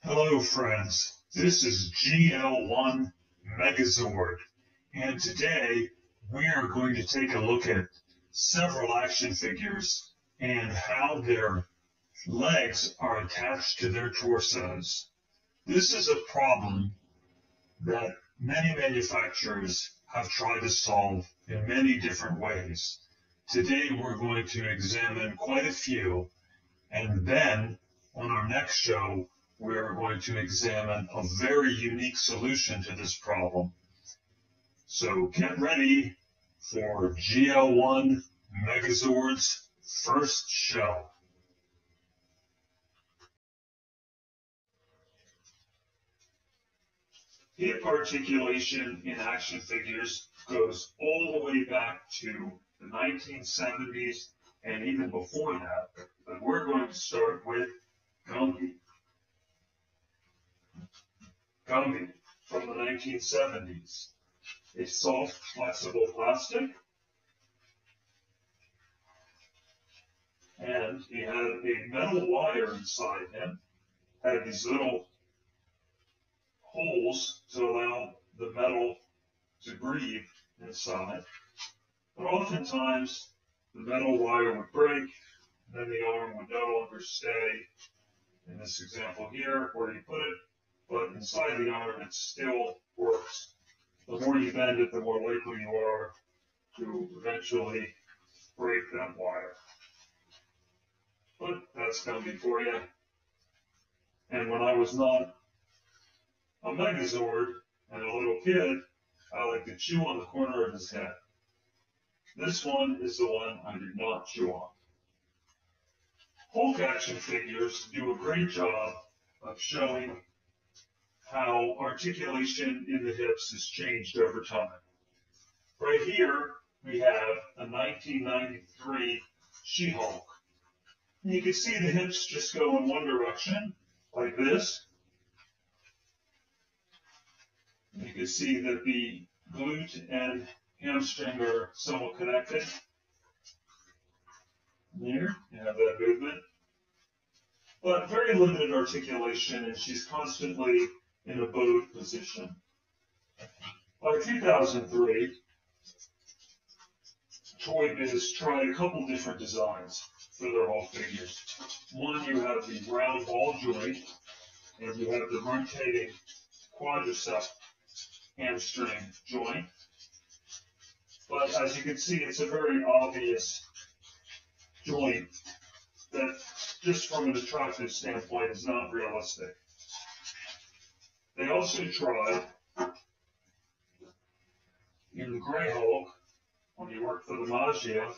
Hello friends, this is GL-1 Megazord, and today we are going to take a look at several action figures and how their legs are attached to their torsos. This is a problem that many manufacturers have tried to solve in many different ways. Today we're going to examine quite a few, and then on our next show we are going to examine a very unique solution to this problem. So get ready for GL-1 Megazord's first show. Hip articulation in action figures goes all the way back to the 1970s and even before that, but we're going to start with Gumby. Gumby from the 1970s. A soft, flexible plastic, and he had a metal wire inside him, had these little holes to allow the metal to breathe inside, but oftentimes the metal wire would break, and then the arm would no longer stay, in this example here, where you put it, but inside the arm it still works. The more you bend it, the more likely you are to eventually break that wire. But that's Gumby for you. And when I was not a Megazord and a little kid, I liked to chew on the corner of his head. This one is the one I did not chew on. Hulk action figures do a great job of showing how articulation in the hips has changed over time. Right here, we have a 1993 She-Hulk. You can see the hips just go in one direction, like this. You can see that the glute and hamstring are somewhat connected. Here, you have that movement. But very limited articulation, and she's constantly in a bowed position. By 2003, Toy Biz tried a couple different designs for their Hulk figures. One, you have the round ball joint, and you have the rotating quadricep hamstring joint. But as you can see, it's a very obvious joint that, just from an attractive standpoint, is not realistic. They also tried, in the Gray Hulk, when he worked for the Magia,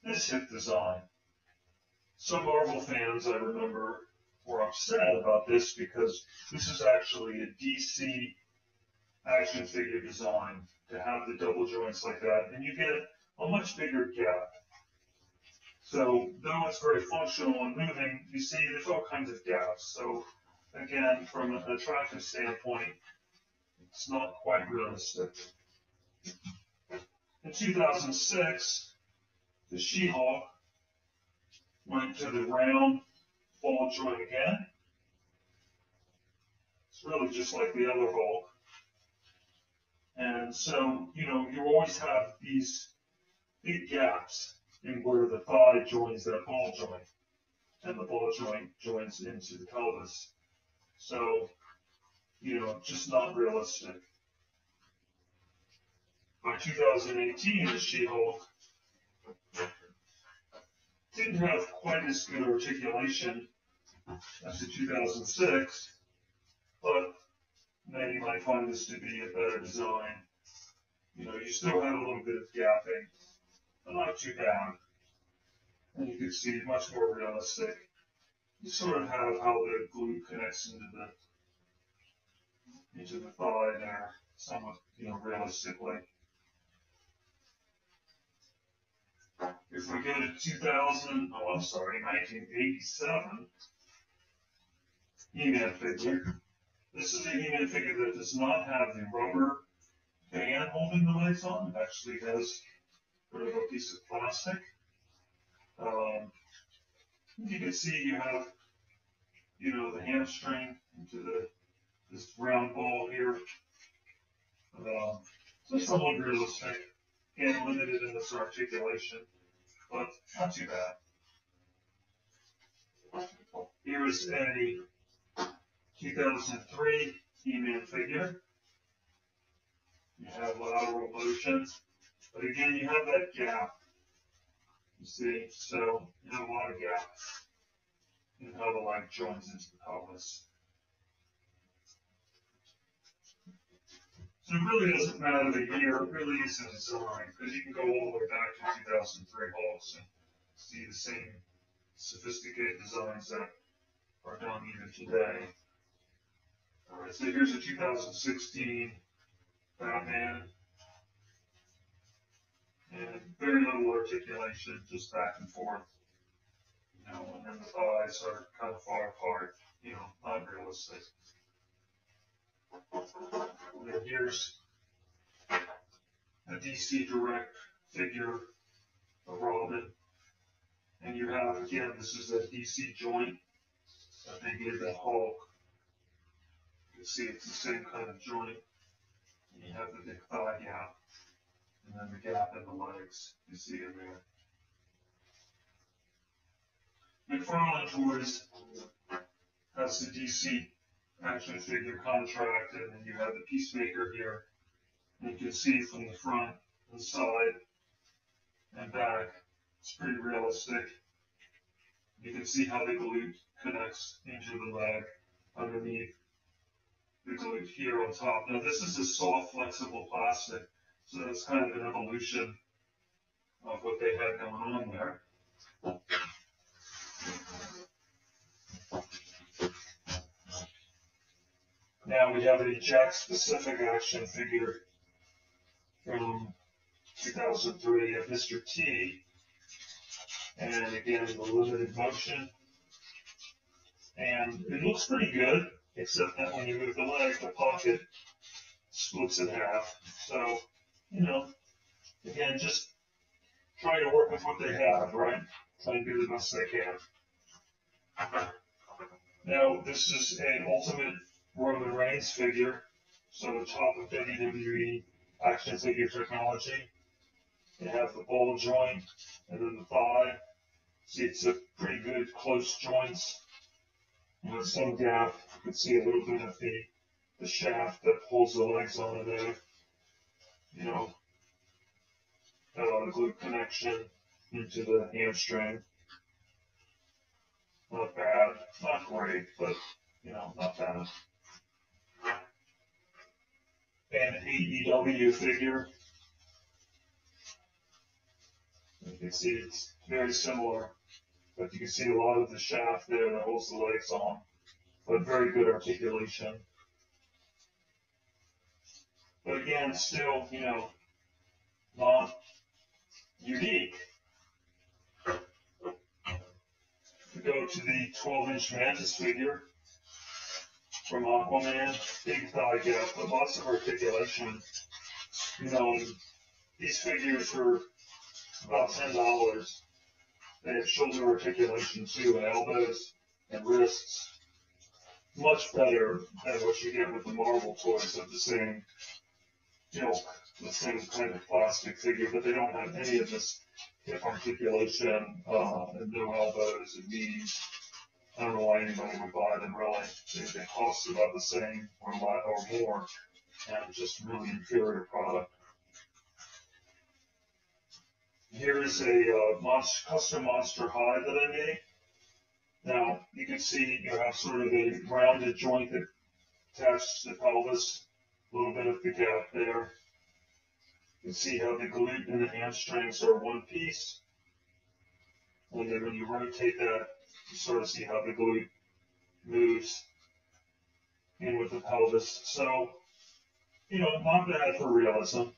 this hip design. Some Marvel fans, I remember, were upset about this because this is actually a DC action figure design to have the double joints like that, and you get a much bigger gap. So, though it's very functional and moving, you see there's all kinds of gaps. So, again, from an attractive standpoint, it's not quite realistic. In 2006, the She-Hulk went to the round ball joint again. It's really just like the other Hulk. And so, you always have these big gaps in where the thigh joins that ball joint, and the ball joint joins into the pelvis. So, just not realistic. By 2018, the She-Hulk didn't have quite as good articulation as the 2006, but many might find this to be a better design. You still have a little bit of gapping, but not too bad. And you can see much more realistic. You sort of have how the glute connects into the thigh there, somewhat, realistically. If we go to 1987, He-Man figure. This is a He-Man figure that does not have the rubber band holding the legs on. It actually has sort of a piece of plastic. You can see you have, the hamstring into this round ball here. Just somewhat realistic and limited in its articulation, but not too bad. Here's a 2003 He-Man figure. You have lateral motion, but again, you have that gap. You see, so you have a lot of gap in how the leg joins into the pelvis. So it really doesn't matter the year, it really is the design, because you can go all the way back to 2003 Hulks and see the same sophisticated designs that are done even today. All right, so here's a 2016 Batman, and very little articulation, just back and forth. You know, and then the thighs are kind of far apart, you know, not realistic. And then here's a DC Direct figure of Robin. And you have, again, this is a DC joint that they gave the Hulk. You can see it's the same kind of joint. And you have the big thigh gap. And then the gap in the legs. You see it there. McFarlane Toys has the DC action figure contract, and then you have the Peacemaker here. And you can see from the front and side and back, it's pretty realistic. You can see how the glute connects into the leg underneath the glute here on top. Now this is a soft, flexible plastic, so that's kind of an evolution of what they had going on there. Now we have a Jack-specific action figure from 2003 of Mr. T. And again, the limited motion. And it looks pretty good, except that when you move the leg, the pocket splits in half. So, you know, again, just try to work with what they have, right? Try and do the best they can. Now, this is an Ultimate Roman Reigns figure, so the top of WWE action figure technology. They have the ball joint and then the thigh. See, it's a pretty good close joints. With some gap, you can see a little bit of the shaft that pulls the legs onto there. You know, got a lot of glute connection into the hamstring. Not bad, not great, but you know, not bad. And AEW figure. You can see it's very similar, but you can see a lot of the shaft there that holds the legs on, but very good articulation. But again, still, you know, not unique. We go to the 12-inch Mantis figure from Aquaman, big thigh gap, but lots of articulation. You know, these figures were about $10. They have shoulder articulation too, and elbows and wrists. Much better than what you get with the Marvel toys of the same ilk, the same kind of plastic figure, but they don't have any of this hip articulation and no elbows and knees. I don't know why anybody would buy them really. They cost about the same or more, and just really inferior product. Here is a custom monster hide that I made. Now, you can see you have sort of a rounded joint that attaches to the pelvis, a little bit of the gap there. You can see how the glute and the hamstrings are one piece. And then when you rotate that, you sort of see how the glute moves in with the pelvis. So, you know, not bad for realism.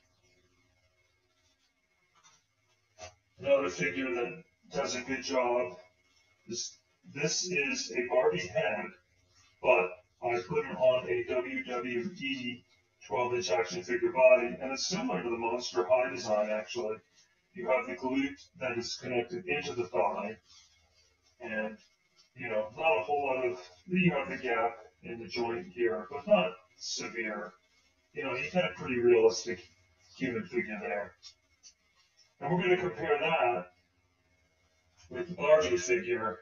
Another figure that does a good job is this is a Barbie head, but I put it on a WWE 12-inch action figure body, and it's similar to the Monster High design, actually. You have the glute that is connected into the thigh, and, you know, not a whole lot of, you have the gap in the joint here, but not severe. You know, you got a pretty realistic human figure there. And we're going to compare that with the Barbie figure.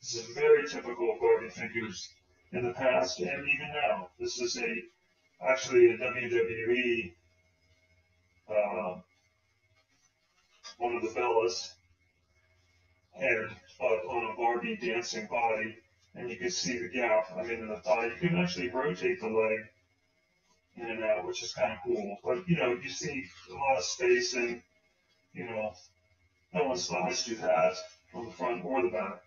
This is very typical of Barbie figures in the past and even now. This is actually a WWE, one of the Bellas, head on a Barbie dancing body, and you can see the gap, in the thigh. You can actually rotate the leg in and out, which is kind of cool. But, you see a lot of spacing, no one's thighs do that on the front or the back.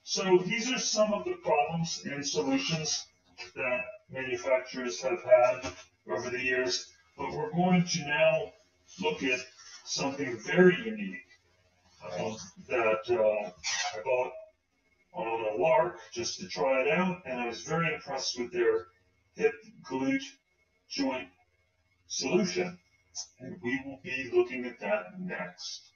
So these are some of the problems and solutions that manufacturers have had over the years. But we're going to now look at something very unique that I bought on a lark just to try it out, and I was very impressed with their hip glute joint solution. And we will be looking at that next.